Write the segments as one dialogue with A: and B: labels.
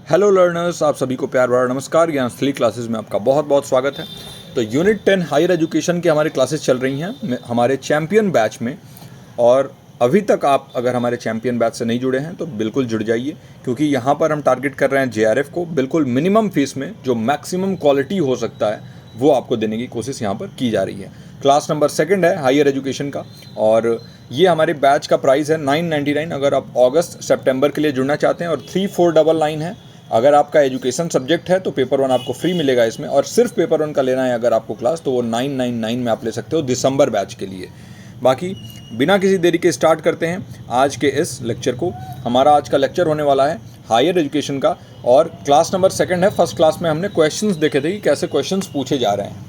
A: Hello learners, आप सभी को प्यार भरा नमस्कार। ज्ञानस्थली क्लासेस में आपका बहुत बहुत स्वागत है। तो यूनिट 10 हायर एजुकेशन की हमारी क्लासेस चल रही हैं हमारे चैम्पियन बैच में। और अभी तक आप अगर हमारे चैम्पियन बैच से नहीं जुड़े हैं तो बिल्कुल जुड़ जाइए, क्योंकि यहाँ पर हम टारगेट कर रहे हैं जेआरएफ को बिल्कुल मिनिमम फीस में, जो मैक्सिमम क्वालिटी हो सकता है वो आपको देने की कोशिश यहाँ पर की जा रही है। क्लास नंबर 2 है हायर एजुकेशन का, और ये हमारे बैच का प्राइस है 999 अगर आप अगस्त सितंबर के लिए जुड़ना चाहते हैं, और 3499 है अगर आपका एजुकेशन सब्जेक्ट है तो पेपर 1 आपको फ्री मिलेगा इसमें। और सिर्फ पेपर 1 का लेना है अगर आपको क्लास, तो वो 999 में आप ले सकते हो दिसंबर बैच के लिए। बाकी बिना किसी देरी के स्टार्ट करते हैं आज के इस लेक्चर को। हमारा आज का लेक्चर होने वाला है हायर एजुकेशन का, और क्लास नंबर 2 है। फर्स्ट क्लास में हमने क्वेश्चंस देखे थे कि कैसे क्वेश्चंस पूछे जा रहे हैं,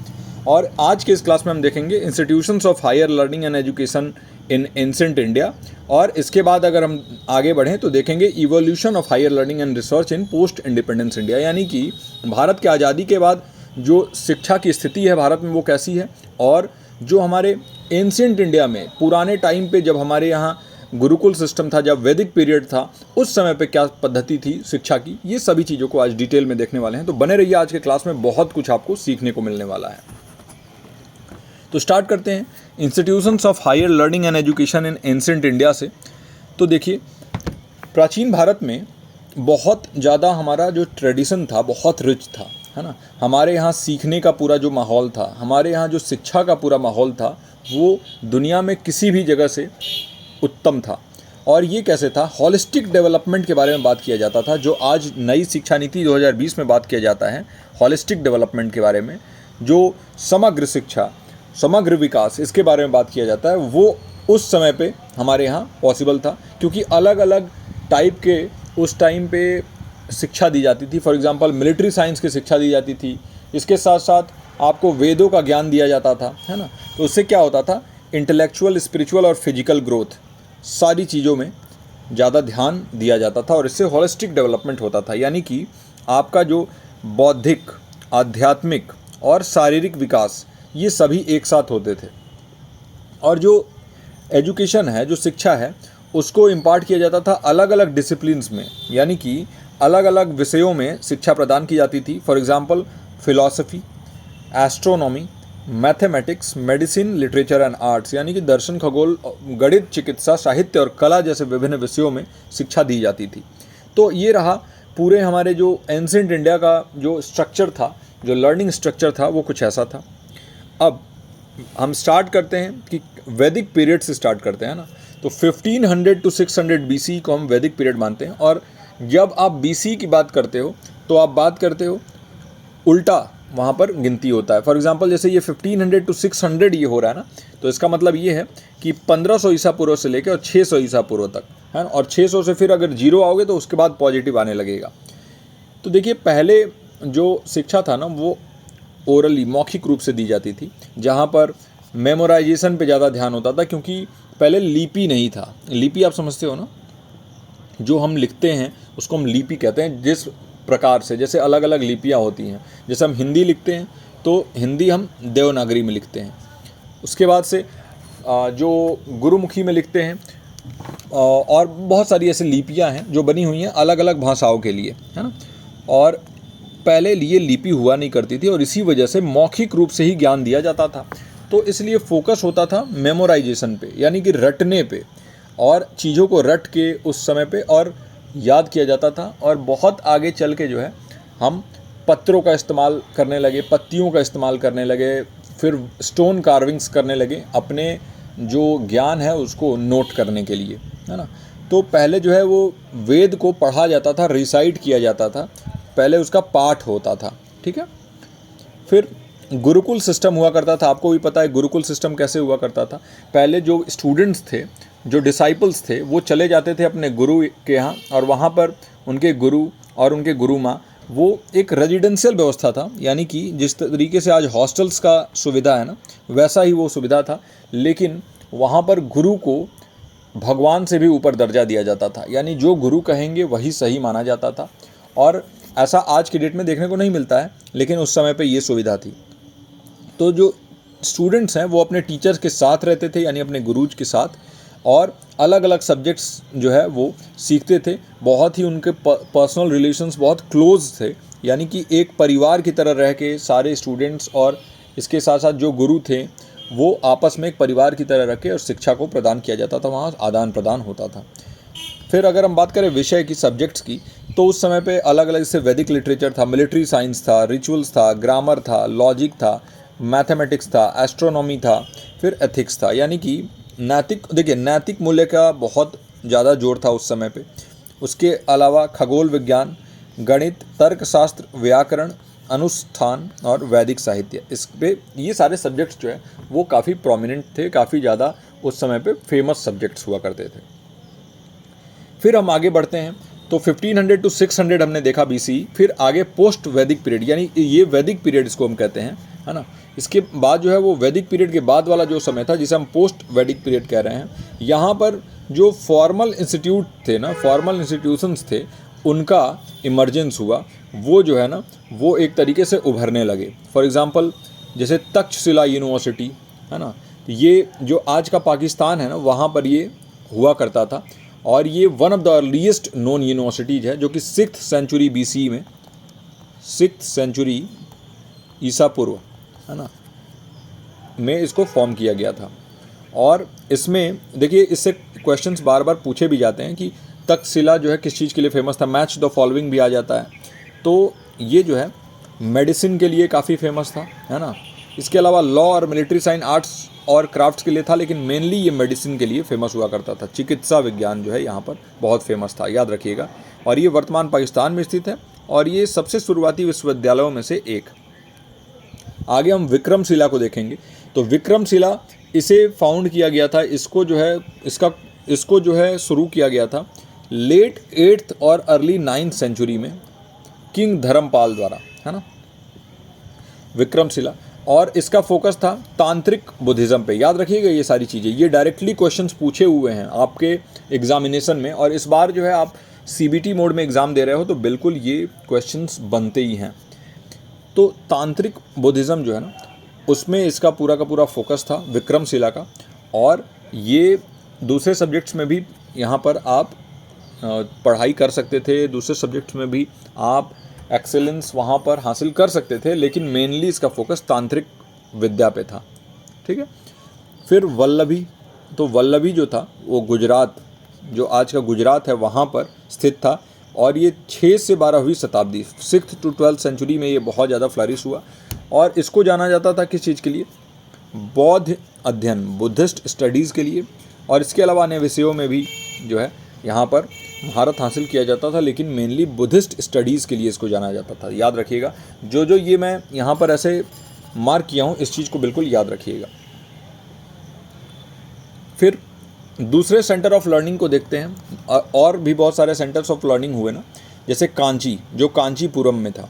A: और आज के इस क्लास में हम देखेंगे institutions of higher learning and education in ancient India. और इसके बाद अगर हम आगे बढ़ें तो देखेंगे evolution of higher learning and research in post independence India, यानी कि भारत के आज़ादी के बाद जो शिक्षा की स्थिति है भारत में वो कैसी है, और जो हमारे एंसेंट इंडिया में पुराने टाइम पे जब हमारे यहाँ गुरुकुल सिस्टम था, जब वैदिक पीरियड था, उस समय पे क्या पद्धति थी शिक्षा की, ये सभी चीज़ों को आज डिटेल में देखने वाले हैं। तो बने रहिए आज के क्लास में, बहुत कुछ आपको सीखने को मिलने वाला है। तो स्टार्ट करते हैं institutions of higher learning and education in ancient India से। तो देखिए, प्राचीन भारत में बहुत ज़्यादा हमारा जो ट्रेडिशन था बहुत रिच था, है ना। हमारे यहाँ सीखने का पूरा जो माहौल था, हमारे यहाँ जो शिक्षा का पूरा माहौल था, वो दुनिया में किसी भी जगह से उत्तम था। और ये कैसे था, हॉलिस्टिक डेवलपमेंट के बारे में बात किया जाता था, जो आज नई शिक्षा नीति 2020 में बात किया जाता है हॉलिस्टिक डेवलपमेंट के बारे में, जो समग्र शिक्षा, समग्र विकास, इसके बारे में बात किया जाता है। वो उस समय पे हमारे यहाँ पॉसिबल था, क्योंकि अलग अलग टाइप के उस टाइम पे शिक्षा दी जाती थी। फॉर एग्जांपल मिलिट्री साइंस की शिक्षा दी जाती थी, इसके साथ साथ आपको वेदों का ज्ञान दिया जाता था, है ना। तो उससे क्या होता था, इंटेलेक्चुअल, स्पिरिचुअल और फिजिकल ग्रोथ, सारी चीज़ों में ज़्यादा ध्यान दिया जाता था, और इससे हॉलिस्टिक डेवलपमेंट होता था। यानी कि आपका जो बौद्धिक, आध्यात्मिक और शारीरिक विकास, ये सभी एक साथ होते थे। और जो एजुकेशन है, जो शिक्षा है, उसको इम्पार्ट किया जाता था अलग अलग डिसिप्लिन्स में, यानी कि अलग अलग विषयों में शिक्षा प्रदान की जाती थी। For example philosophy, astronomy, mathematics, medicine, literature and arts, यानी कि दर्शन, खगोल, गणित, चिकित्सा, साहित्य और कला जैसे विभिन्न विषयों में शिक्षा दी जाती थी। तो ये रहा पूरे हमारे जो एंसेंट इंडिया का जो स्ट्रक्चर था, जो लर्निंग स्ट्रक्चर था, वो कुछ ऐसा था। अब हम स्टार्ट करते हैं कि वैदिक पीरियड से स्टार्ट करते हैं ना। तो 1500 टू 600 BC को हम वैदिक पीरियड मानते हैं। और जब आप BC की बात करते हो तो आप बात करते हो उल्टा, वहाँ पर गिनती होता है। फॉर एग्जांपल जैसे ये 1500 टू 600 ये हो रहा है ना, तो इसका मतलब ये है कि 1500 ईसा पूर्व से लेकर और 600 ईसा पूर्व तक, है ना। और 600 से फिर अगर जीरो आओगे तो उसके बाद पॉजिटिव आने लगेगा। तो देखिए, पहले जो शिक्षा था ना वो ओरली, मौखिक रूप से दी जाती थी, जहाँ पर मेमोराइजेशन पे ज़्यादा ध्यान होता था, क्योंकि पहले लिपि नहीं था। लिपि आप समझते हो ना, जो हम लिखते हैं उसको हम लिपि कहते हैं। जिस प्रकार से, जैसे अलग अलग लिपियाँ होती हैं, जैसे हम हिंदी लिखते हैं तो हिंदी हम देवनागरी में लिखते हैं। उसके बाद से जो गुरुमुखी में लिखते हैं, और बहुत सारी ऐसी लिपियाँ हैं जो बनी हुई हैं अलग अलग भाषाओं के लिए, है ना। और पहले ये लिपि हुआ नहीं करती थी, और इसी वजह से मौखिक रूप से ही ज्ञान दिया जाता था। तो इसलिए फोकस होता था मेमोराइजेशन पे, यानी कि रटने पे, और चीज़ों को रट के उस समय पे और याद किया जाता था। और बहुत आगे चल के जो है हम पत्रों का इस्तेमाल करने लगे, पत्तियों का इस्तेमाल करने लगे, फिर स्टोन कार्विंग्स करने लगे अपने जो ज्ञान है उसको नोट करने के लिए, है ना। तो पहले जो है वो वेद को पढ़ा जाता था, रिसाइट किया जाता था, पहले उसका पाठ होता था, ठीक है। फिर गुरुकुल सिस्टम हुआ करता था। आपको भी पता है गुरुकुल सिस्टम कैसे हुआ करता था। पहले जो स्टूडेंट्स थे, जो डिसाइपल्स थे, वो चले जाते थे अपने गुरु के यहाँ, और वहाँ पर उनके गुरु और उनके गुरु माँ, वो एक रेजिडेंशियल व्यवस्था था। यानी कि जिस तरीके से आज हॉस्टल्स का सुविधा है ना, वैसा ही वो सुविधा था, लेकिन वहाँ पर गुरु को भगवान से भी ऊपर दर्जा दिया जाता था। यानी जो गुरु कहेंगे वही सही माना जाता था। और ऐसा आज की डेट में देखने को नहीं मिलता है, लेकिन उस समय पे ये सुविधा थी। तो जो स्टूडेंट्स हैं वो अपने टीचर्स के साथ रहते थे, यानी अपने गुरुज के साथ, और अलग अलग सब्जेक्ट्स जो है वो सीखते थे। बहुत ही उनके पर्सनल रिलेशंस बहुत क्लोज थे, यानी कि एक परिवार की तरह रह के सारे स्टूडेंट्स और इसके साथ साथ जो गुरु थे वो आपस में एक परिवार की तरह रखे और शिक्षा को प्रदान किया जाता था, वहाँ आदान प्रदान होता था। फिर अगर हम बात करें विषय की, सब्जेक्ट्स की, तो उस समय पे अलग अलग जैसे वैदिक लिटरेचर था, मिलिट्री साइंस था, रिचुअल्स था, ग्रामर था, लॉजिक था, मैथमेटिक्स था, एस्ट्रोनॉमी था, फिर एथिक्स था। यानी कि नैतिक, देखिए नैतिक मूल्य का बहुत ज़्यादा जोर था उस समय पे। उसके अलावा खगोल विज्ञान, गणित, तर्कशास्त्र, व्याकरण, अनुष्ठान और वैदिक साहित्य, इस पे ये सारे सब्जेक्ट्स जो है वो काफ़ी प्रोमिनेंट थे, काफ़ी ज़्यादा उस समय पे फेमस सब्जेक्ट्स हुआ करते थे। फिर हम आगे बढ़ते हैं तो 1500 टू 600 हमने देखा BC। फिर आगे पोस्ट वैदिक पीरियड, यानी ये वैदिक पीरियड इसको हम कहते हैं, है ना। इसके बाद जो है वो वैदिक पीरियड के बाद वाला जो समय था जिसे हम पोस्ट वैदिक पीरियड कह रहे हैं, यहाँ पर जो फॉर्मल इंस्टीट्यूट थे ना, फॉर्मल इंस्टीट्यूशंस थे, उनका इमर्जेंस हुआ। वो जो है ना वो एक तरीके से उभरने लगे। फॉर एग्ज़ाम्पल जैसे तक्षशिला यूनिवर्सिटी, है ना, ये जो आज का पाकिस्तान है ना वहाँ पर ये हुआ करता था। और ये one of the earliest known universities है जो कि 6th सेंचुरी BC में, 6th सेंचुरी ईसा पूर्व, है ना, में इसको फॉर्म किया गया था। और इसमें देखिए इससे क्वेश्चंस बार बार पूछे भी जाते हैं कि तक्षशिला जो है किस चीज़ के लिए फेमस था, मैच द फॉलोइंग भी आ जाता है। तो ये जो है मेडिसिन के लिए काफ़ी फेमस था, है ना। इसके अलावा लॉ और मिलिट्री साइंस, आर्ट्स और क्राफ्ट्स के लिए था, लेकिन मेनली ये मेडिसिन के लिए फेमस हुआ करता था। चिकित्सा विज्ञान जो है यहाँ पर बहुत फेमस था, याद रखिएगा। और ये वर्तमान पाकिस्तान में स्थित है और ये सबसे शुरुआती विश्वविद्यालयों में से एक। आगे हम विक्रमशिला को देखेंगे। तो विक्रमशिला इसे फाउंड किया गया था, इसको जो है शुरू किया गया था लेट 8th और अर्ली 9th सेंचुरी में किंग धर्मपाल द्वारा, है ना, विक्रमशिला। और इसका फोकस था तांत्रिक बुद्धिज़्म पे। याद रखिएगा ये सारी चीज़ें, ये डायरेक्टली क्वेश्चंस पूछे हुए हैं आपके एग्जामिनेशन में। और इस बार जो है आप CBT मोड में एग्ज़ाम दे रहे हो तो बिल्कुल ये क्वेश्चंस बनते ही हैं। तो तांत्रिक बुद्धिज़्म जो है ना उसमें इसका पूरा का पूरा फोकस था विक्रमशिला का। और ये दूसरे सब्जेक्ट्स में भी यहाँ पर आप पढ़ाई कर सकते थे, दूसरे सब्जेक्ट्स में भी आप एक्सेलेंस वहाँ पर हासिल कर सकते थे, लेकिन मेनली इसका फोकस तांत्रिक विद्या पे था, ठीक है। फिर वल्लभी, तो वल्लभी जो था वो गुजरात, जो आज का गुजरात है वहाँ पर स्थित था। और ये 6 से 12वीं शताब्दी, 6th to 12th सेंचुरी में ये बहुत ज़्यादा फ्लरिश हुआ। और इसको जाना जाता था किस चीज़ के लिए, बौद्ध अध्ययन, बुद्धिस्ट स्टडीज़ के लिए। और इसके अलावा अन्य विषयों में भी जो है यहाँ पर महारत हासिल किया जाता था, लेकिन मेनली बुद्धिस्ट स्टडीज़ के लिए इसको जाना जाता था। याद रखिएगा, जो ये मैं यहाँ पर ऐसे मार्क किया हूँ इस चीज़ को बिल्कुल याद रखिएगा। फिर दूसरे सेंटर ऑफ लर्निंग को देखते हैं। और भी बहुत सारे सेंटर्स ऑफ लर्निंग हुए ना, जैसे कांची, जो कांचीपुरम में था,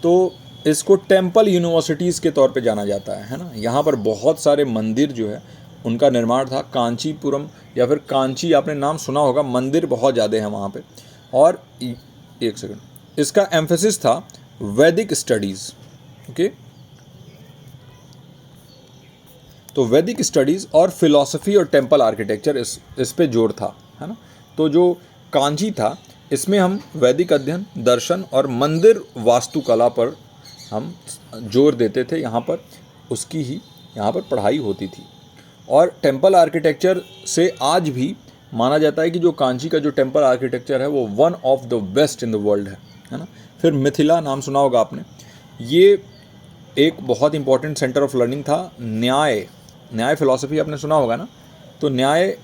A: तो इसको टेम्पल यूनिवर्सिटीज़ के तौर पे जाना जाता है ना। यहाँ पर बहुत सारे मंदिर जो है उनका निर्माण था। कांचीपुरम या फिर कांची, आपने नाम सुना होगा, मंदिर बहुत ज़्यादा हैं वहाँ पे। और एक सेकंड, इसका एम्फेसिस था वैदिक स्टडीज़, ओके। तो वैदिक स्टडीज़ और फिलॉसफी और टेम्पल आर्किटेक्चर इस पे जोर था, है ना। तो जो कांची था इसमें हम वैदिक अध्ययन, दर्शन और मंदिर वास्तुकला पर हम जोर देते थे। यहाँ पर उसकी ही यहाँ पर पढ़ाई होती थी। और टेम्पल आर्किटेक्चर से आज भी माना जाता है कि जो कांची का जो टेम्पल आर्किटेक्चर है वो one of the best in the world है ना। फिर मिथिला, नाम सुना होगा आपने, ये एक बहुत इंपॉर्टेंट सेंटर ऑफ लर्निंग था। न्याय फिलॉसफी आपने सुना होगा ना। तो न्याय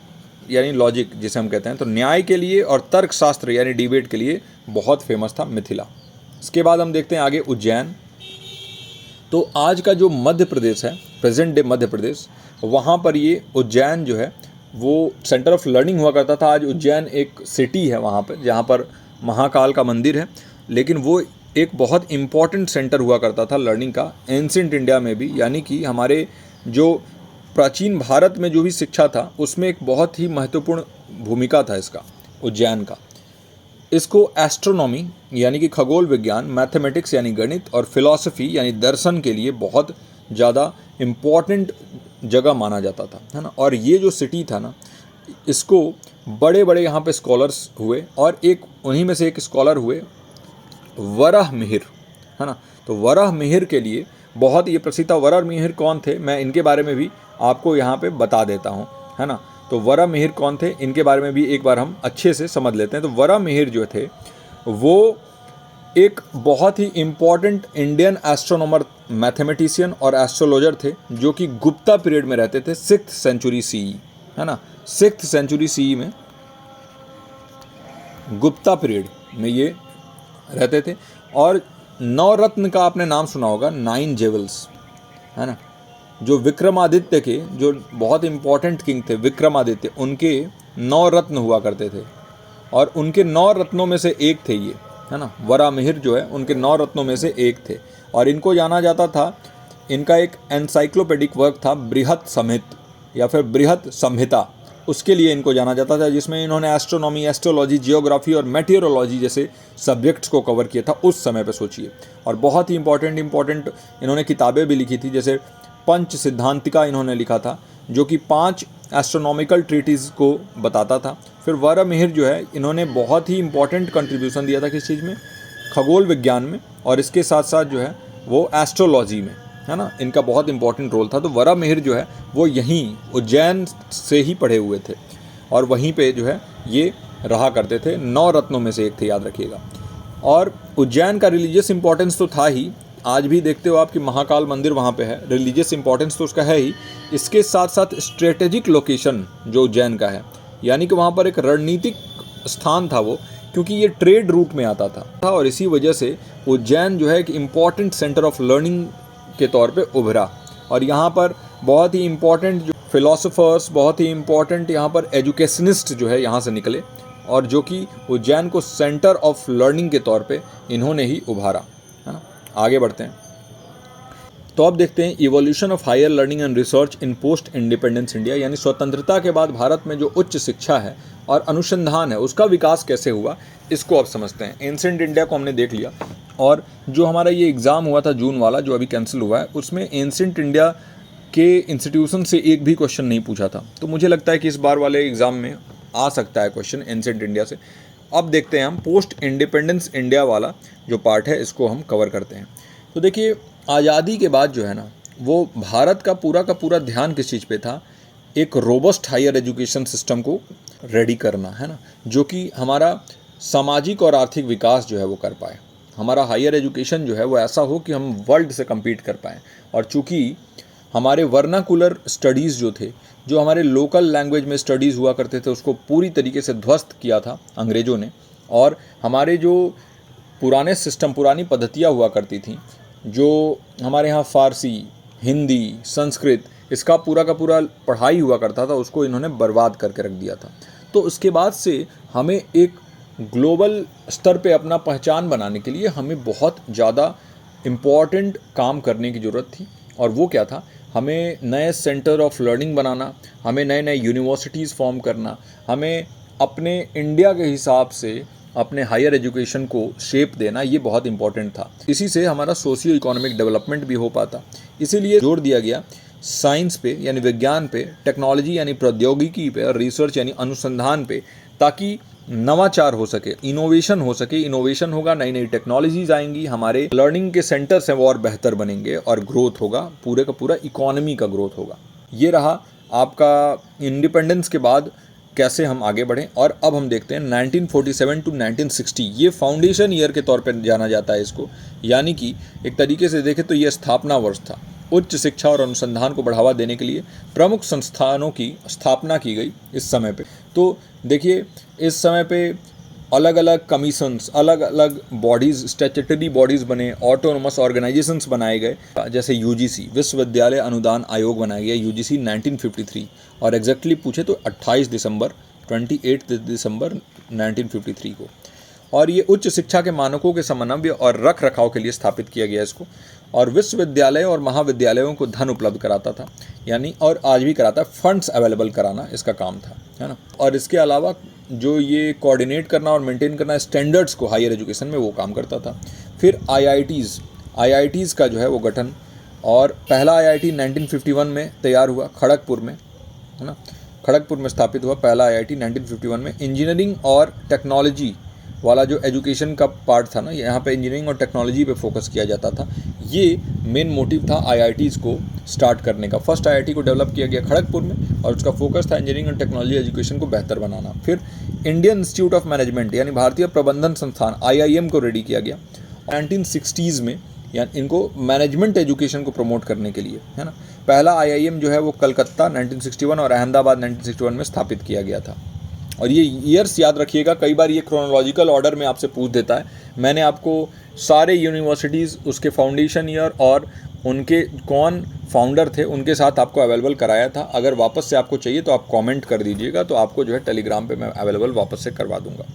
A: यानी लॉजिक जिसे हम कहते हैं, तो न्याय के लिए और तर्कशास्त्र यानी डिबेट के लिए बहुत फेमस था मिथिला। इसके बाद हम देखते हैं आगे उज्जैन। तो आज का जो मध्य प्रदेश है, प्रेजेंट डे मध्य प्रदेश, वहाँ पर ये उज्जैन जो है वो सेंटर ऑफ लर्निंग हुआ करता था। आज उज्जैन एक सिटी है वहाँ पर, जहाँ पर महाकाल का मंदिर है, लेकिन वो एक बहुत इम्पॉर्टेंट सेंटर हुआ करता था लर्निंग का एंशिएंट इंडिया में भी। यानी कि हमारे जो प्राचीन भारत में जो भी शिक्षा था उसमें एक बहुत ही महत्वपूर्ण भूमिका था इसका, उज्जैन का। इसको एस्ट्रोनॉमी यानी कि खगोल विज्ञान, मैथमेटिक्स यानी गणित और फिलॉसफी यानी दर्शन के लिए बहुत ज़्यादा इम्पॉर्टेंट जगह माना जाता था, है ना। और ये जो सिटी था ना, इसको बड़े बड़े यहाँ पे स्कॉलर्स हुए और एक उन्हीं में से एक स्कॉलर हुए वराहमिहिर, है ना। तो वराहमिहिर के लिए बहुत ये प्रसिद्ध था। वराहमिहिर कौन थे, मैं इनके बारे में भी आपको यहाँ पे बता देता हूँ, है ना। तो वराहमिहिर कौन थे, इनके बारे में भी एक बार हम अच्छे से समझ लेते हैं। तो वराहमिहिर जो थे वो एक बहुत ही इम्पॉर्टेंट इंडियन एस्ट्रोनॉमर, मैथमेटिशियन और एस्ट्रोलॉजर थे, जो कि गुप्ता पीरियड में रहते थे, 6th सेंचुरी CE, है ना। 6th सेंचुरी CE में, गुप्ता पीरियड में ये रहते थे। और नवरत्न का आपने नाम सुना होगा, 9 जेवल्स, है ना। जो विक्रमादित्य के जो बहुत इम्पॉर्टेंट किंग थे विक्रमादित्य, उनके 9 रत्न हुआ करते थे और उनके 9 रत्नों में से एक थे ये, है ना। वराहमिहिर जो है उनके 9 रत्नों में से एक थे और इनको जाना जाता था, इनका एक एनसाइक्लोपीडिक वर्क था बृहत समित या फिर बृहत संहिता, उसके लिए इनको जाना जाता था, जिसमें इन्होंने एस्ट्रोनॉमी, एस्ट्रोलॉजी, जियोग्राफी और मेटीरियोलॉजी जैसे सब्जेक्ट्स को कवर किया था उस समय पे, सोचिए। और बहुत ही इंपॉर्टेंट इन्होंने किताबें भी लिखी थी, जैसे पंच सिद्धांतिका इन्होंने लिखा था, जो कि 5 एस्ट्रोनॉमिकल ट्रीटीज़ को बताता था। फिर वराहमिहिर जो है, इन्होंने बहुत ही इंपॉर्टेंट कंट्रीब्यूशन दिया था किस चीज़ में, खगोल विज्ञान में, और इसके साथ साथ जो है वो एस्ट्रोलॉजी में, है ना। इनका बहुत इंपॉर्टेंट रोल था। तो वराहमिहिर जो है वो यहीं उज्जैन से ही पढ़े हुए थे और वहीं पे जो है ये रहा करते थे। 9 रत्नों में से एक थे, याद रखिएगा। और उज्जैन का रिलीजियस इंपॉर्टेंस तो था ही, आज भी देखते हो आप कि महाकाल मंदिर वहाँ पे है, रिलीजियस इंपॉर्टेंस तो उसका है ही। इसके साथ साथ स्ट्रेटेजिक लोकेशन जो उज्जैन का है, यानी कि वहाँ पर एक रणनीतिक स्थान था वो, क्योंकि ये ट्रेड रूट में आता था और इसी वजह से उज्जैन जो है एक इम्पॉर्टेंट सेंटर ऑफ लर्निंग के तौर पे उभरा। और यहाँ पर बहुत ही इम्पॉर्टेंट जो फिलोसोफर्स, बहुत ही इम्पॉर्टेंट यहाँ पर एजुकेशनिस्ट जो है यहाँ से निकले, और जो कि उज्जैन को सेंटर ऑफ लर्निंग के तौर पे इन्होंने ही उभारा, है ना। आगे बढ़ते हैं। तो अब देखते हैं evolution of higher learning and research in post independence India, यानी स्वतंत्रता के बाद भारत में जो उच्च शिक्षा है और अनुसंधान है उसका विकास कैसे हुआ, इसको अब समझते हैं। एंशिएंट इंडिया को हमने देख लिया, और जो हमारा ये एग्ज़ाम हुआ था जून वाला जो अभी कैंसिल हुआ है, उसमें एंशिएंट इंडिया के इंस्टीट्यूशन से एक भी क्वेश्चन नहीं पूछा था। तो मुझे लगता है कि इस बार वाले एग्ज़ाम में आ सकता है क्वेश्चन एंशिएंट इंडिया से। अब देखते हैं हम पोस्ट इंडिपेंडेंस इंडिया वाला जो पार्ट है, इसको हम कवर करते हैं। तो देखिए, आज़ादी के बाद जो है ना, वो भारत का पूरा ध्यान किस चीज़ पे था, एक रोबस्ट हायर एजुकेशन सिस्टम को रेडी करना, है ना, जो कि हमारा सामाजिक और आर्थिक विकास जो है वो कर पाए। हमारा हायर एजुकेशन जो है वो ऐसा हो कि हम वर्ल्ड से कम्पीट कर पाएँ। और चूँकि हमारे वर्नाकुलर स्टडीज़ जो थे, जो हमारे लोकल लैंग्वेज में स्टडीज़ हुआ करते थे, उसको पूरी तरीके से ध्वस्त किया था अंग्रेज़ों ने। और हमारे जो पुराने सिस्टम, पुरानी पद्धतियाँ हुआ करती थी, जो हमारे यहाँ फ़ारसी, हिंदी, संस्कृत, इसका पूरा का पूरा पढ़ाई हुआ करता था, उसको इन्होंने बर्बाद करके रख दिया था। तो उसके बाद से हमें एक ग्लोबल स्तर पे अपना पहचान बनाने के लिए हमें बहुत ज़्यादा इम्पॉर्टेंट काम करने की ज़रूरत थी। और वो क्या था, हमें नए सेंटर ऑफ लर्निंग बनाना, हमें नए नए यूनिवर्सिटीज़ फॉर्म करना, हमें अपने इंडिया के हिसाब से अपने हायर एजुकेशन को शेप देना, ये बहुत इंपॉर्टेंट था। इसी से हमारा सोशियो इकोनॉमिक डेवलपमेंट भी हो पाता। इसीलिए जोर दिया गया साइंस पे यानी विज्ञान पे, टेक्नोलॉजी यानी प्रौद्योगिकी पे, और रिसर्च यानी अनुसंधान पे, ताकि नवाचार हो सके, इनोवेशन हो सके। इनोवेशन होगा, नई नई टेक्नोलॉजीज आएंगी, हमारे लर्निंग के सेंटर्स हैं वो और बेहतर बनेंगे, और ग्रोथ होगा, पूरे का पूरा इकोनॉमी का ग्रोथ होगा। ये रहा आपका इंडिपेंडेंस के बाद कैसे हम आगे बढ़ें। और अब हम देखते हैं 1947 टू 1960, ये फाउंडेशन ईयर के तौर पर जाना जाता है इसको, यानी कि एक तरीके से देखें तो ये स्थापना वर्ष था। उच्च शिक्षा और अनुसंधान को बढ़ावा देने के लिए प्रमुख संस्थानों की स्थापना की गई इस समय पे। तो देखिए, इस समय पे अलग अलग कमीशंस, अलग अलग बॉडीज़, स्टैट्यूटरी बॉडीज़ बने, ऑटोनोमस ऑर्गेनाइजेशंस बनाए गए, जैसे यूजीसी, विश्वविद्यालय अनुदान आयोग बनाया गया, यूजीसी 1953, और एग्जैक्टली पूछे तो 28 दिसंबर 1953 को। और ये उच्च शिक्षा के मानकों के समन्वय और रख रखाव के लिए स्थापित किया गया इसको। और विश्वविद्यालय और महाविद्यालयों को धन उपलब्ध कराता था, यानी, और आज भी कराता है, फंड्स अवेलेबल कराना इसका काम था, है ना। और इसके अलावा जो ये कोऑर्डिनेट करना और मेंटेन करना स्टैंडर्ड्स को हायर एजुकेशन में, वो काम करता था। फिर आईआईटीज़ का जो है वो गठन, और पहला आईआईटी 1951 में तैयार हुआ खड़गपुर में, है ना। खड़गपुर में स्थापित हुआ पहला आईआईटी 1951 में। इंजीनियरिंग और टेक्नोलॉजी वाला जो एजुकेशन का पार्ट था ना, यहाँ पे इंजीनियरिंग और टेक्नोलॉजी पे फोकस किया जाता था। ये मेन मोटिव था आईआईटीज़ को स्टार्ट करने का। फर्स्ट आईआईटी को डेवलप किया गया खड़गपुर में और उसका फोकस था इंजीनियरिंग और टेक्नोलॉजी एजुकेशन को बेहतर बनाना। फिर इंडियन इंस्टीट्यूट ऑफ मैनेजमेंट यानी भारतीय प्रबंधन संस्थान IIM को रेडी किया गया 1960s में, यानी इनको मैनेजमेंट एजुकेशन को प्रमोट करने के लिए, है ना। पहला IIM जो है वो कलकत्ता 1961 और अहमदाबाद 1961 में स्थापित किया गया था। और ये ईयर्स याद रखिएगा, कई बार ये क्रोनोलॉजिकल ऑर्डर में आपसे पूछ देता है। मैंने आपको सारे यूनिवर्सिटीज़, उसके फाउंडेशन ईयर और उनके कौन फाउंडर थे उनके साथ आपको अवेलेबल कराया था। अगर वापस से आपको चाहिए तो आप कमेंट कर दीजिएगा, तो आपको जो है टेलीग्राम पे मैं अवेलेबल वापस से करवा दूंगा।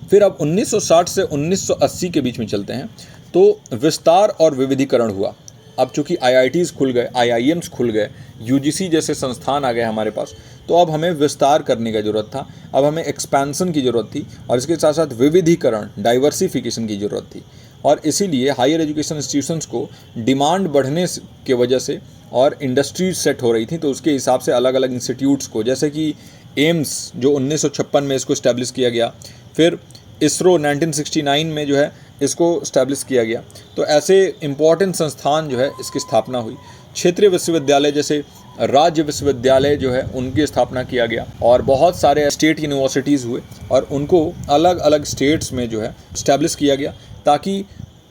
A: फिर अब 1960 से 1980 के बीच में चलते हैं, तो विस्तार और विविधीकरण हुआ। अब चूंकि IITs खुल गए, IIMs खुल गए, UGC जैसे संस्थान आ गए हमारे पास, तो अब हमें विस्तार करने की ज़रूरत था, अब हमें एक्सपेंसन की ज़रूरत थी और इसके साथ साथ विविधीकरण, डाइवर्सिफिकेशन की ज़रूरत थी। और इसीलिए हायर एजुकेशन इंस्टीट्यूशंस को डिमांड बढ़ने की वजह से और इंडस्ट्रीज सेट हो रही थी, तो उसके हिसाब से अलग अलग इंस्टीट्यूट्स को, जैसे कि एम्स जो 1956 में इसको इस्टेब्लिश किया गया, फिर इसरो 1969 में जो है इसको इस्टेब्लिश किया गया। तो ऐसे इम्पॉर्टेंट संस्थान जो है इसकी स्थापना हुई। क्षेत्रीय विश्वविद्यालय जैसे राज्य विश्वविद्यालय जो है उनकी स्थापना किया गया और बहुत सारे स्टेट यूनिवर्सिटीज़ हुए और उनको अलग अलग स्टेट्स में जो है इस्टेब्लिश किया गया, ताकि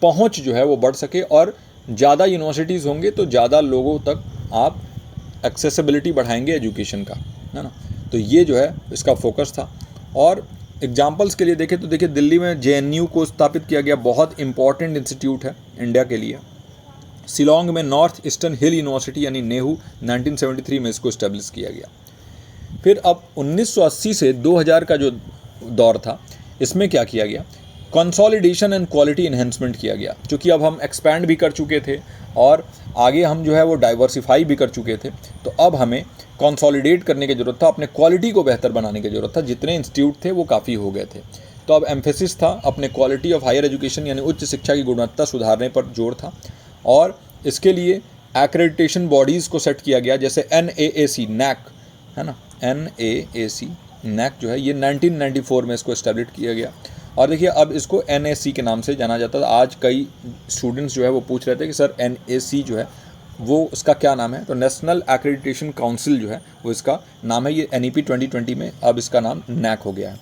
A: पहुंच जो है वो बढ़ सके और ज़्यादा यूनिवर्सिटीज़ होंगे तो ज़्यादा लोगों तक आप एक्सेसिबिलिटी बढ़ाएंगे एजुकेशन का, है ना। तो ये जो है इसका फोकस था। और एग्जाम्पल्स के लिए देखें तो देखिए, दिल्ली में JNU को स्थापित किया गया, बहुत इंपॉर्टेंट इंस्टीट्यूट है इंडिया के लिए। शिलोंग में नॉर्थ ईस्टर्न हिल यूनिवर्सिटी यानी नेहरू 1973 में इसको इस्टेब्लिश किया गया। फिर अब 1980 से 2000 का जो दौर था, इसमें क्या किया गया, कंसोलिडेशन एंड क्वालिटी इन्हेंसमेंट किया गया। क्योंकि अब हम एक्सपैंड भी कर चुके थे और आगे हम जो है वो डाइवर्सिफाई भी कर चुके थे, तो अब हमें कंसोलिडेट करने की ज़रूरत था, अपने क्वालिटी को बेहतर बनाने की ज़रूरत था। जितने इंस्टीट्यूट थे वो काफ़ी हो गए थे, तो अब एम्फेसिस था अपने क्वालिटी ऑफ हायर एजुकेशन यानी उच्च शिक्षा की गुणवत्ता सुधारने पर जोर था। और इसके लिए एक्रेडिटेशन बॉडीज़ को सेट किया गया, जैसे NAAC NAC, है ना, NAAC NAC जो है ये 1994 में इसको इस्टेब्लिश किया गया। और देखिए अब इसको NAC के नाम से जाना जाता था। आज कई स्टूडेंट्स जो है वो पूछ रहे थे कि सर NAC जो है वो इसका क्या नाम है, तो नेशनल एक्रेडिटेशन काउंसिल जो है वो इसका नाम है। ये NEP 2020 में अब इसका नाम NAC हो गया है,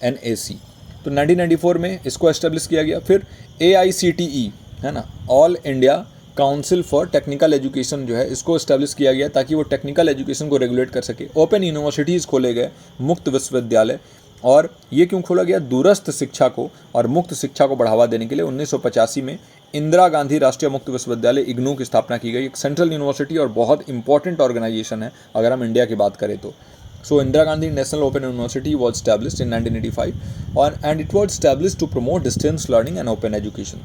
A: NAC। तो 1994 में इसको एस्टेब्लिश किया गया। फिर AICTE, है ना, all India council for technical education जो है इसको इस्टेब्लिश किया गया, ताकि वो टेक्निकल एजुकेशन को रेगुलेट कर सके। ओपन यूनिवर्सिटीज़ खोले गए, मुक्त विश्वविद्यालय। और ये क्यों खोला गया, दूरस्थ शिक्षा को और मुक्त शिक्षा को बढ़ावा देने के लिए 1985 में इंदिरा गांधी राष्ट्रीय मुक्त विश्वविद्यालय IGNOU की स्थापना की गई। एक सेंट्रल यूनिवर्सिटी और बहुत इंपॉर्टेंट ऑर्गेनाइजेशन है अगर हम इंडिया की बात करें तो। So Indira Gandhi national open university was established in 1985 और and it was established to promote distance learning and open education.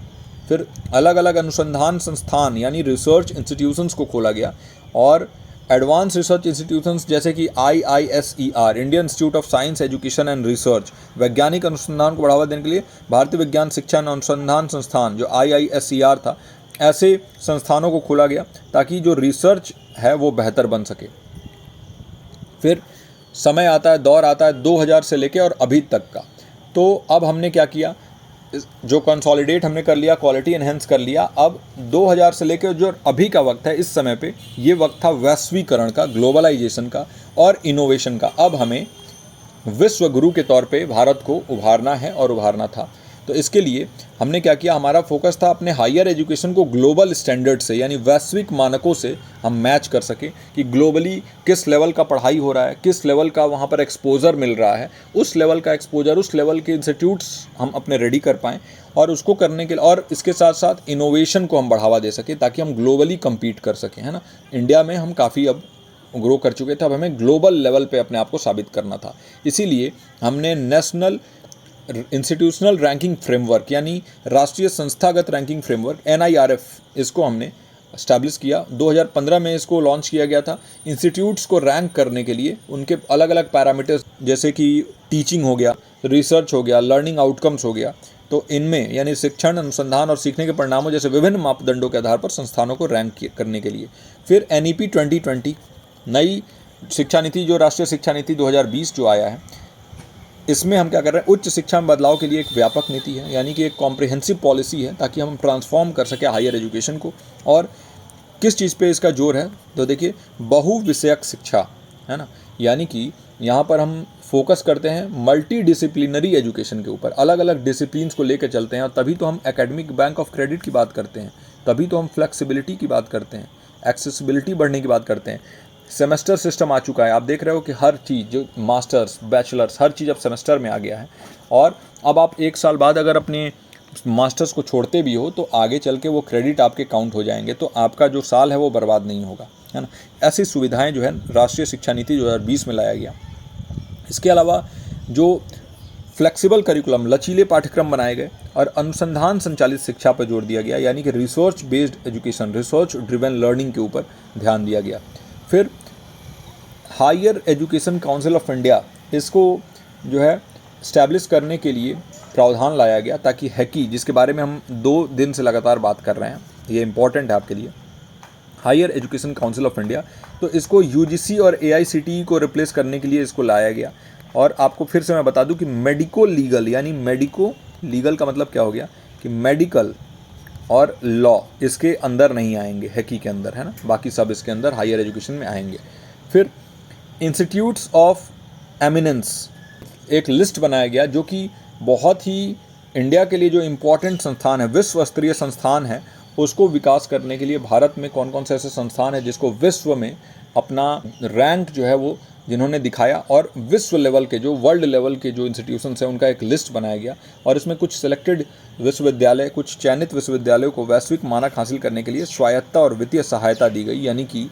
A: फिर अलग अलग अनुसंधान संस्थान यानी रिसर्च इंस्टीट्यूशंस को खोला गया और एडवांस रिसर्च इंस्टीट्यूशंस जैसे कि IISER Indian institute of science education and research, वैज्ञानिक अनुसंधान को बढ़ावा देने के लिए भारतीय विज्ञान शिक्षा अनुसंधान संस्थान जो IISER था, ऐसे संस्थानों को खोला गया ताकि जो रिसर्च है वो बेहतर बन सके। फिर समय आता है, दौर आता है 2000 से लेके और अभी तक का। तो अब हमने क्या किया, जो कंसोलिडेट हमने कर लिया, क्वालिटी एनहेंस कर लिया। अब 2000 से लेकर जो अभी का वक्त है, इस समय पे ये वक्त था वैश्वीकरण का, ग्लोबलाइजेशन का और इनोवेशन का। अब हमें विश्व गुरु के तौर पे भारत को उभारना है और उभारना था। तो इसके लिए हमने क्या किया, हमारा फोकस था अपने हायर एजुकेशन को ग्लोबल स्टैंडर्ड से यानी वैश्विक मानकों से हम मैच कर सके कि ग्लोबली किस लेवल का पढ़ाई हो रहा है, किस लेवल का वहाँ पर एक्सपोजर मिल रहा है, उस लेवल का एक्सपोजर, उस लेवल के इंस्टीट्यूट्स हम अपने रेडी कर पाएँ। और उसको करने के लिए और इसके साथ साथ इनोवेशन को हम बढ़ावा दे सकें ताकि हम ग्लोबली कम्पीट कर सकें, है ना। इंडिया में हम काफ़ी अब ग्रो कर चुके थे, अब हमें ग्लोबल लेवल पे अपने आप को साबित करना था। इसीलिए हमने नेशनल इंस्टीट्यूशनल रैंकिंग फ्रेमवर्क यानी राष्ट्रीय संस्थागत रैंकिंग फ्रेमवर्क NIRF इसको हमने स्टैब्लिश किया। 2015 में इसको लॉन्च किया गया था। इंस्टीट्यूट्स को रैंक करने के लिए उनके अलग अलग पैरामीटर्स जैसे कि टीचिंग हो गया, रिसर्च हो गया, लर्निंग आउटकम्स हो गया, तो इनमें यानी शिक्षण, अनुसंधान और सीखने के परिणामों जैसे विभिन्न मापदंडों के आधार पर संस्थानों को रैंक करने के लिए। फिर NEP 2020 नई शिक्षा नीति जो राष्ट्रीय शिक्षा नीति 2020 जो आया है, इसमें हम क्या कर रहे हैं, उच्च शिक्षा में बदलाव के लिए एक व्यापक नीति है, यानी कि एक कॉम्प्रिहेंसिव पॉलिसी है, ताकि हम ट्रांसफॉर्म कर सकें हायर एजुकेशन को। और किस चीज़ पे इसका जोर है, तो देखिए बहुविषयक शिक्षा है ना, यानी कि यहाँ पर हम फोकस करते हैं मल्टी डिसिप्लिनरी एजुकेशन के ऊपर, अलग अलग डिसिप्लिन्स को लेकर चलते हैं। और तभी तो हम एकेडमिक बैंक ऑफ क्रेडिट की बात करते हैं, तभी तो हम फ्लेक्सिबिलिटी की बात करते हैं, एक्सेसिबिलिटी बढ़ने की बात करते हैं। सेमेस्टर सिस्टम आ चुका है, आप देख रहे हो कि हर चीज़ जो मास्टर्स बैचलर्स हर चीज़ अब सेमेस्टर में आ गया है। और अब आप एक साल बाद अगर अपने मास्टर्स को छोड़ते भी हो तो आगे चल के वो क्रेडिट आपके काउंट हो जाएंगे, तो आपका जो साल है वो बर्बाद नहीं होगा, है ना। ऐसी सुविधाएं जो है राष्ट्रीय शिक्षा नीति 2020 में लाया गया। इसके अलावा जो फ्लेक्सिबल करिकुलम लचीले पाठ्यक्रम बनाए गए और अनुसंधान संचालित शिक्षा पर जोर दिया गया, यानी कि research based education, research driven learning के ऊपर ध्यान दिया गया। फिर higher education council of India, इसको जो है इस्टेब्लिश करने के लिए प्रावधान लाया गया, ताकि हैकी, जिसके बारे में हम 2 दिन से लगातार बात कर रहे हैं, ये इंपॉर्टेंट है आपके लिए, higher education council of India, तो इसको यूजीसी और एआईसीटीई को रिप्लेस करने के लिए इसको लाया गया। और आपको फिर से मैं बता दूं कि मेडिको लीगल, यानी मेडिको लीगल का मतलब क्या हो गया कि मेडिकल और लॉ इसके अंदर नहीं आएंगे, हैकी के अंदर, है ना, बाकी सब इसके अंदर हायर एजुकेशन में आएंगे। फिर इंस्टीट्यूट्स ऑफ एमिनेंस, एक लिस्ट बनाया गया जो कि बहुत ही इंडिया के लिए जो इम्पोर्टेंट संस्थान है, विश्व स्तरीय संस्थान है, उसको विकास करने के लिए भारत में कौन कौन से ऐसे संस्थान है जिसको विश्व में अपना रैंक जो है वो जिन्होंने दिखाया, और विश्व लेवल के जो वर्ल्ड लेवल के जो इंस्टीट्यूशंस हैं उनका एक लिस्ट बनाया गया। और इसमें कुछ सिलेक्टेड विश्वविद्यालय, कुछ चयनित विश्वविद्यालयों को वैश्विक मानक हासिल करने के लिए स्वायत्तता और वित्तीय सहायता दी गई, यानी कि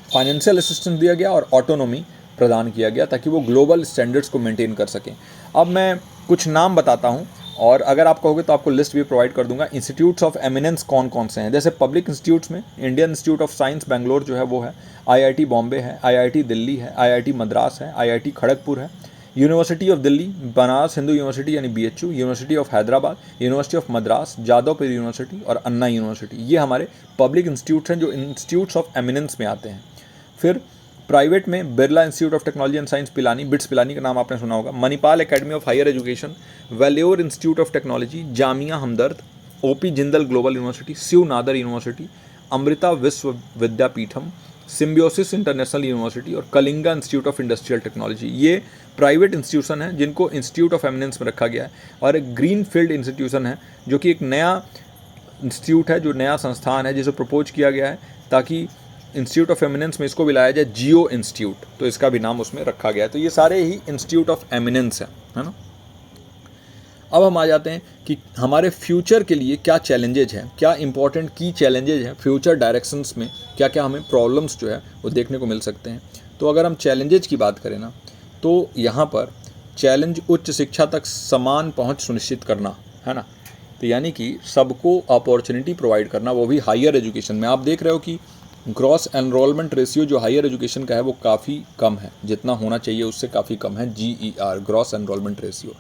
A: फाइनेंशियल असिस्टेंस दिया गया और ऑटोनॉमी प्रदान किया गया, ताकि वो ग्लोबल स्टैंडर्ड्स को मेंटेन कर सकें। अब मैं कुछ नाम बताता हूँ, और अगर आप कहोगे तो आपको लिस्ट भी प्रोवाइड कर दूंगा। इंस्टीट्यूट्स ऑफ एमिनेंस कौन कौन से हैं, जैसे पब्लिक इंस्टीट्यूट्स में Indian institute of science Bangalore जो है वो है, आईआईटी बॉम्बे है, आईआईटी दिल्ली है, आईआईटी मद्रास है, आईआईटी खड़गपुर है, university of Delhi, Banaras Hindu university यानी BHU, university of Hyderabad, university of Madras, Jadavpur university और अन्ना यूनिवर्सिटी, ये हमारे पब्लिक इंस्टीट्यूट्स हैं जो इंस्टीट्यूट्स ऑफ एमिनेंस में आते हैं। फिर प्राइवेट में Birla institute of technology and science Pilani, BITS Pilani का नाम आपने सुना होगा, Manipal academy of higher education, Vellore institute of technology, Jamia Hamdard, OP Jindal global university, Shiv Nadar university, Amrita Vishwa Vidyapeetham, Symbiosis international university और Kalinga institute of industrial technology, ये प्राइवेट इंस्टीट्यूशन है जिनको इंस्टीट्यूट ऑफ एमिनेंस में रखा गया है। और एक ग्रीन फील्ड इंस्टीट्यूशन है जो कि एक नया इंस्टीट्यूट है, जो नया संस्थान है जिसे प्रपोज किया गया है, ताकि इंस्टीट्यूट ऑफ एमिनेंस में इसको भी लाया जाए जियो इंस्टीट्यूट, तो इसका भी नाम उसमें रखा गया है। तो ये सारे ही इंस्टीट्यूट ऑफ एमिनेंस है ना। अब हम आ जाते हैं कि हमारे फ्यूचर के लिए क्या चैलेंजेज हैं, क्या इंपॉर्टेंट की चैलेंजेज हैं फ्यूचर डायरेक्शंस में, क्या क्या हमें प्रॉब्लम्स जो है वो देखने को मिल सकते हैं। तो अगर हम चैलेंजेज की बात करें ना, तो यहाँ पर चैलेंज उच्च शिक्षा तक समान पहुँच सुनिश्चित करना है ना, तो यानी कि सबको अपॉर्चुनिटी प्रोवाइड करना, वो भी हायर एजुकेशन में। आप देख रहे हो कि ग्रॉस एनरोलमेंट रेशियो जो हायर एजुकेशन का है वो काफ़ी कम है, जितना होना चाहिए उससे काफ़ी कम है, GER ग्रॉस एनरोलमेंट रेशियो,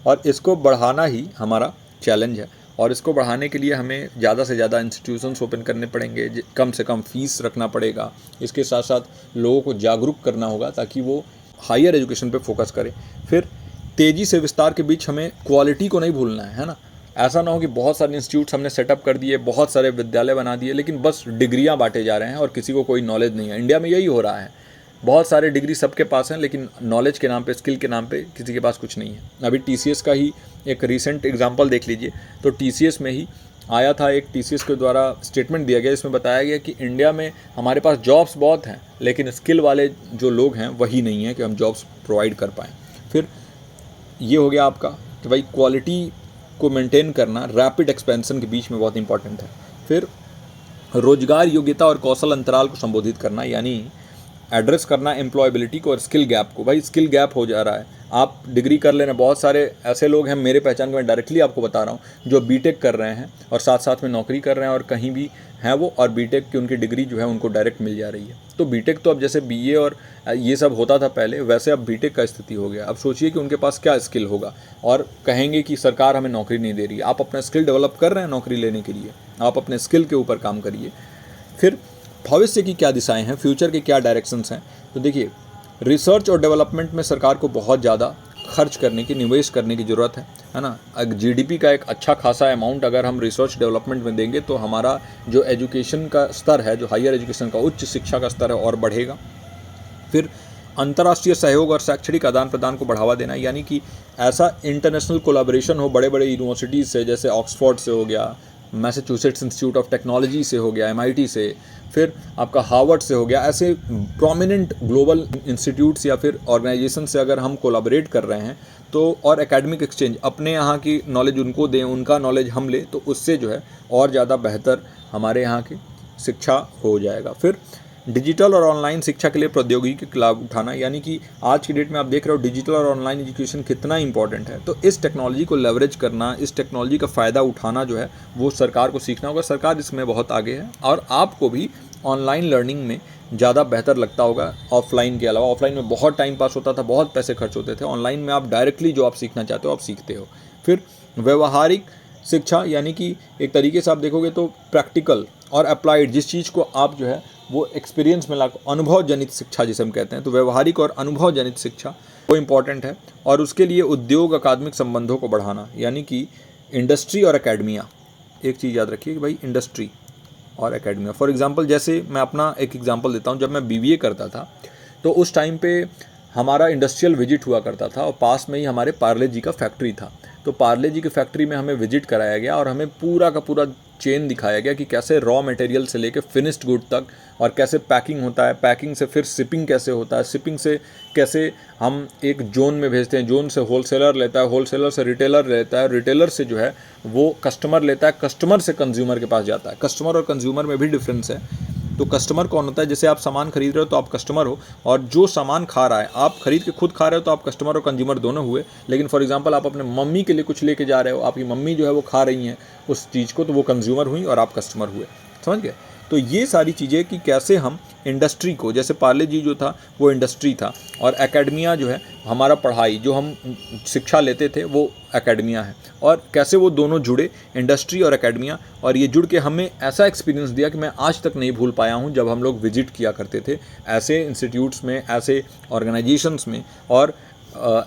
A: और इसको बढ़ाना ही हमारा चैलेंज है। और इसको बढ़ाने के लिए हमें ज़्यादा से ज़्यादा इंस्टीट्यूशंस ओपन करने पड़ेंगे, कम से कम फीस रखना पड़ेगा, इसके साथ साथ लोगों को जागरूक करना होगा ताकि वो हायर एजुकेशन पे फोकस करें। फिर तेज़ी से विस्तार के बीच हमें क्वालिटी को नहीं भूलना है ना। ऐसा ना हो कि बहुत सारे इंस्टीट्यूट्स हमने सेटअप कर दिए, बहुत सारे विद्यालय बना दिए, लेकिन बस डिग्रियां बांटे जा रहे हैं और किसी को कोई नॉलेज नहीं है। इंडिया में यही हो रहा है, बहुत सारे डिग्री सबके पास हैं, लेकिन नॉलेज के नाम पे, स्किल के नाम पे किसी के पास कुछ नहीं है। अभी TCS का ही एक रीसेंट एग्जांपल देख लीजिए, तो TCS में ही आया था, एक TCS के द्वारा स्टेटमेंट दिया गया, इसमें बताया गया कि इंडिया में हमारे पास जॉब्स बहुत हैं, लेकिन स्किल वाले जो लोग हैं वही नहीं है कि हम जॉब्स प्रोवाइड कर पाएँ। फिर ये हो गया आपका कि भाई क्वालिटी को मेंटेन करना रैपिड एक्सपेंशन के बीच में बहुत इंपॉर्टेंट है। फिर रोजगार योग्यता और कौशल अंतराल को संबोधित करना, यानी एड्रेस करना एम्प्लॉयबिलिटी को और स्किल गैप को। भाई स्किल गैप हो जा रहा है, आप डिग्री कर लेना, बहुत सारे ऐसे लोग हैं मेरे पहचान के, मैं डायरेक्टली आपको बता रहा हूँ, जो बीटेक कर रहे हैं और साथ साथ में नौकरी कर रहे हैं और कहीं भी हैं वो, और बीटेक की उनकी डिग्री जो है उनको डायरेक्ट मिल जा रही है। तो बीटेक तो अब जैसे BA और ये सब होता था पहले, वैसे अब बीटेक का स्थिति हो गया। अब सोचिए कि उनके पास क्या स्किल होगा, और कहेंगे कि सरकार हमें नौकरी नहीं दे रही है। आप अपना स्किल डेवलप कर रहे हैं नौकरी लेने के लिए, आप अपने स्किल के ऊपर काम करिए। फिर भविष्य की क्या दिशाएं हैं, फ्यूचर के क्या डायरेक्शंस हैं, तो देखिए, रिसर्च और डेवलपमेंट में सरकार को बहुत ज़्यादा खर्च करने की, निवेश करने की ज़रूरत है ना। जीडीपी का एक अच्छा खासा अमाउंट अगर हम रिसर्च डेवलपमेंट में देंगे तो हमारा जो एजुकेशन का स्तर है, जो हायर एजुकेशन का, उच्च शिक्षा का स्तर है, और बढ़ेगा। फिर अंतर्राष्ट्रीय सहयोग और शैक्षणिक आदान प्रदान को बढ़ावा देना, यानी कि ऐसा इंटरनेशनल कोलैबोरेशन हो बड़े बड़े यूनिवर्सिटीज़ से, जैसे ऑक्सफोर्ड से हो गया, मैसाचुसेट्स इंस्टीट्यूट ऑफ टेक्नोलॉजी से हो गया, MIT से, फिर आपका हार्वर्ड से हो गया। ऐसे प्रोमिनेंट ग्लोबल इंस्टीट्यूट्स या फिर ऑर्गेनाइजेशन से अगर हम कोलैबोरेट कर रहे हैं तो, और एकेडमिक एक्सचेंज, अपने यहाँ की नॉलेज उनको दें, उनका नॉलेज हम लें, तो उससे जो है और ज़्यादा बेहतर हमारे यहाँ की शिक्षा हो जाएगा। फिर डिजिटल और ऑनलाइन शिक्षा के लिए प्रौद्योगिकी का लाभ उठाना, यानी कि आज की डेट में आप देख रहे हो डिजिटल और ऑनलाइन एजुकेशन कितना इंपॉर्टेंट है। तो इस टेक्नोलॉजी को लेवरेज करना, इस टेक्नोलॉजी का फ़ायदा उठाना जो है वो सरकार को सीखना होगा। सरकार इसमें बहुत आगे है, और आपको भी ऑनलाइन लर्निंग में ज़्यादा बेहतर लगता होगा ऑफलाइन के अलावा। ऑफलाइन में बहुत टाइम पास होता था, बहुत पैसे खर्च होते थे। ऑनलाइन में आप डायरेक्टली जो आप सीखना चाहते हो आप सीखते हो। फिर व्यवहारिक शिक्षा, यानी कि एक तरीके से आप देखोगे तो प्रैक्टिकल और अप्लाइड, जिस चीज़ को आप जो है वो एक्सपीरियंस में ला, अनुभव जनित शिक्षा जिसे हम कहते हैं, तो व्यवहारिक और अनुभव जनित शिक्षा वो इम्पॉर्टेंट है। और उसके लिए उद्योग अकादमिक संबंधों को बढ़ाना, यानी कि इंडस्ट्री और एकेडमिया। एक चीज़ याद रखिए कि भाई इंडस्ट्री और एकेडमिया। फॉर एग्जांपल, जैसे मैं अपना एक एग्जांपल देता हूँ, जब मैं BBA करता था तो उस टाइम पे हमारा इंडस्ट्रियल विजिट हुआ करता था, और पास में ही हमारे पार्ले जी का फैक्ट्री था। तो पार्ले जी की फैक्ट्री में हमें विजिट कराया गया और हमें पूरा का पूरा चेन दिखाया गया कि कैसे रॉ मटेरियल से लेकर फिनिश्ड गुड तक, और कैसे पैकिंग होता है, पैकिंग से फिर शिपिंग कैसे होता है, शिपिंग से कैसे हम एक जोन में भेजते हैं, जोन से होलसेलर लेता है, होलसेलर से रिटेलर लेता है, रिटेलर से जो है वो कस्टमर लेता है, कस्टमर से कंज्यूमर के पास जाता है। कस्टमर और कंज्यूमर में भी डिफरेंस है। तो कस्टमर कौन होता है? जैसे आप सामान खरीद रहे हो तो आप कस्टमर हो, और जो सामान खा रहा है, आप खरीद के खुद खा रहे हो तो आप कस्टमर और कंज्यूमर दोनों हुए। लेकिन फॉर एग्जांपल आप अपने मम्मी के लिए कुछ लेके जा रहे हो, आपकी मम्मी जो है वो खा रही हैं उस चीज़ को, तो वो कंज्यूमर हुई और आप कस्टमर हुए। समझ गए? तो ये सारी चीज़ें कि कैसे हम इंडस्ट्री को, जैसे पार्ले जी जो था वो इंडस्ट्री था, और एकेडमिया जो है हमारा पढ़ाई, जो हम शिक्षा लेते थे वो एकेडमिया है, और कैसे वो दोनों जुड़े, इंडस्ट्री और एकेडमिया। और ये जुड़ के हमें ऐसा एक्सपीरियंस दिया कि मैं आज तक नहीं भूल पाया हूँ, जब हम लोग विजिट किया करते थे ऐसे इंस्टीट्यूट्स में, ऐसे ऑर्गेनाइजेशंस में, और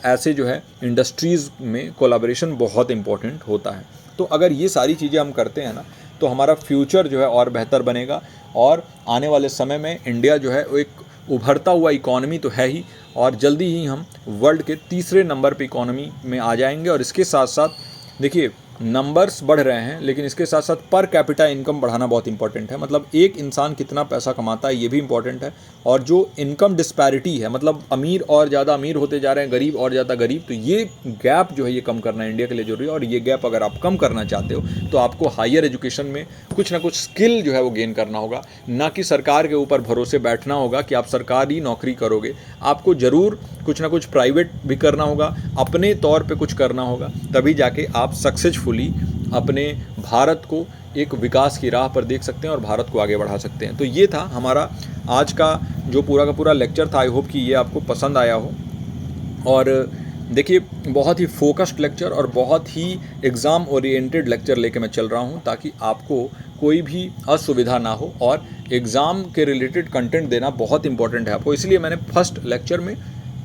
A: ऐसे जो है इंडस्ट्रीज़ में कोलैबोरेशन बहुत इंपॉर्टेंट होता है। तो अगर ये सारी चीज़ें हम करते हैं ना, तो हमारा फ्यूचर जो है और बेहतर बनेगा, और आने वाले समय में इंडिया जो है वो एक उभरता हुआ इकॉनमी तो है ही, और जल्दी ही हम वर्ल्ड के तीसरे नंबर पे इकॉनमी में आ जाएंगे। और इसके साथ साथ देखिए, नंबर्स बढ़ रहे हैं, लेकिन इसके साथ साथ पर कैपिटा इनकम बढ़ाना बहुत इंपॉर्टेंट है। मतलब एक इंसान कितना पैसा कमाता है ये भी इंपॉर्टेंट है। और जो इनकम डिस्पैरिटी है, मतलब अमीर और ज़्यादा अमीर होते जा रहे हैं, गरीब और ज़्यादा गरीब, तो ये गैप जो है ये कम करना इंडिया के लिए जरूरी है। और ये गैप अगर आप कम करना चाहते हो तो आपको हायर एजुकेशन में कुछ ना कुछ स्किल जो है वो गेन करना होगा, ना कि सरकार के ऊपर भरोसे बैठना होगा कि आप सरकारी नौकरी करोगे। आपको ज़रूर कुछ ना कुछ प्राइवेट भी करना होगा, अपने तौर पे कुछ करना होगा, तभी जाके आप सक्सेसफुली अपने भारत को एक विकास की राह पर देख सकते हैं और भारत को आगे बढ़ा सकते हैं। तो ये था हमारा आज का जो पूरा का पूरा लेक्चर था। आई होप कि ये आपको पसंद आया हो। और देखिए, बहुत ही फोकस्ड लेक्चर और बहुत ही एग्ज़ाम ओरिएंटेड लेक्चर लेके मैं चल रहा हूँ, ताकि आपको कोई भी असुविधा ना हो। और एग्ज़ाम के रिलेटेड कंटेंट देना बहुत इंपॉर्टेंट है आपको, इसलिए मैंने फर्स्ट लेक्चर में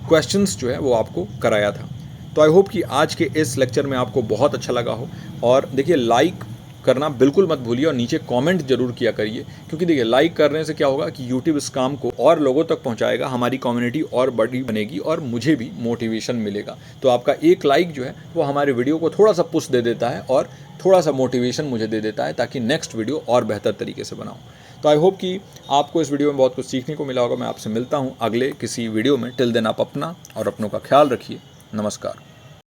A: क्वेश्चंस जो है वो आपको कराया था। तो आई होप कि आज के इस लेक्चर में आपको बहुत अच्छा लगा हो। और देखिए, लाइक करना बिल्कुल मत भूलिए, और नीचे कमेंट जरूर किया करिए, क्योंकि देखिए लाइक करने से क्या होगा कि यूट्यूब इस काम को और लोगों तक पहुंचाएगा, हमारी कम्युनिटी और बड़ी बनेगी, और मुझे भी मोटिवेशन मिलेगा। तो आपका एक लाइक जो है वो हमारे वीडियो को थोड़ा सा पुश दे देता है, और थोड़ा सा मोटिवेशन मुझे दे देता है, ताकि नेक्स्ट वीडियो और बेहतर तरीके से बनाऊँ। तो आई होप कि आपको इस वीडियो में बहुत कुछ सीखने को मिला होगा। मैं आपसे मिलता हूँ अगले किसी वीडियो में। टिल देन आप अपना और अपनों का ख्याल रखिए। नमस्कार।